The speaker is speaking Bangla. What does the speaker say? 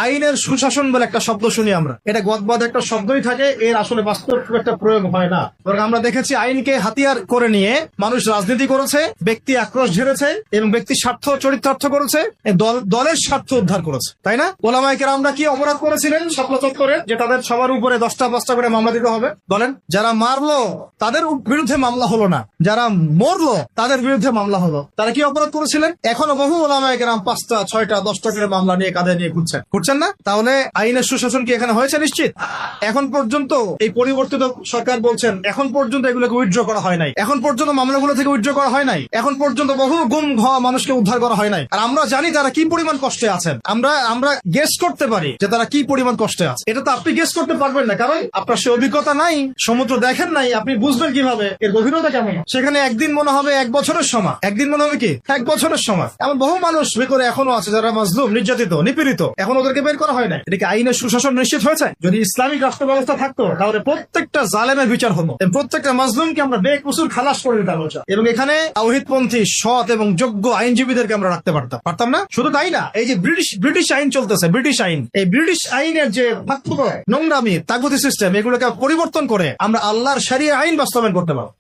আইনের সুশাসন বলে একটা শব্দ শুনি আমরা, এটা গদবাদ একটা শব্দই থাকে, এর আসলে বাস্তব খুব একটা প্রয়োগ হয় না। বরং আমরা দেখেছি আইনকে হাতিয়ার করে নিয়ে মানুষ রাজনীতি করেছে, ব্যক্তি আক্রোশ ঝেড়েছে এবং ব্যক্তির স্বার্থ চরিতার্থ করেছে, দলের স্বার্থ উদ্ধার করেছে, তাই না? ওলামায়ে কেরামরা কি অপরাধ করেছিলেন শাপলা চত্বরে, যে তাদের সবার উপরে 10টা করে মামলা দিতে হবে? বলেন, যারা মারলো তাদের বিরুদ্ধে মামলা হলো না, যারা মরলো তাদের বিরুদ্ধে মামলা হলো। তারা কি অপরাধ করেছিলেন? এখনো বহু ওলামায়ে কেরাম 5টা 6টা 10টা করে মামলা নিয়ে কাঁধে নিয়ে ঘুরছেন না? তাহলে আইনের সুশাসন কি এখানে হয়েছে? নিশ্চিত। এখন পর্যন্ত এই পরিবর্তিত সরকার বলছেন এখন পর্যন্ত এগুলোকে উইথড্র করা হয় নাই, এখন পর্যন্ত মামলাগুলো থেকে উইথড্র করা হয় নাই, এখন পর্যন্ত বহু গুম হওয়া মানুষকে উদ্ধার করা হয় নাই। আর আমরা জানি তারা কি পরিমাণ কষ্টে আছেন, আমরা গেস করতে পারি যে তারা কি পরিমাণ কষ্টে আছে। এটা তো আপনি গেস করতে পারবেন না, কারণ আপনার সে অভিজ্ঞতা নাই, সমুদ্র দেখেন নাই, আপনি বুঝবেন কিভাবে এর গভীরতা কেমন। সেখানে একদিন মনে হবে 1 বছরের সময়, একদিন মনে হবে কি 1 বছরের সময়। এমন বহু মানুষ ভেতরে এখনো আছে যারা মাজলুম, নির্যাতিত, নিপীড়িত, এখন ওদেরকে বের করা হয় না। এটাকে আইনের সুশাসন নিশ্চিত হয়েছে? যদি ইসলামিক রাষ্ট্র ব্যবস্থা থাকতো তাহলে প্রত্যেকটা জালেমের বিচার হতো, প্রত্যেকটা মাজলুমকে আমরা বেকসুর খালাস করে দিতাম, এবং এখানে তাওহীদপন্থী সৎ এবং যোগ্য আইনজীবীদেরকে আমরা রাখতে পারতাম না? শুধু তাই না, এই যে ব্রিটিশ আইন চলতেছে, ব্রিটিশ আইন, এই ব্রিটিশ আইনের যে নোংরামি, তাগুতি সিস্টেম, এগুলোকে পরিবর্তন করে আমরা আল্লাহর শরিয়া আইন বাস্তবায়ন করতে পারবো।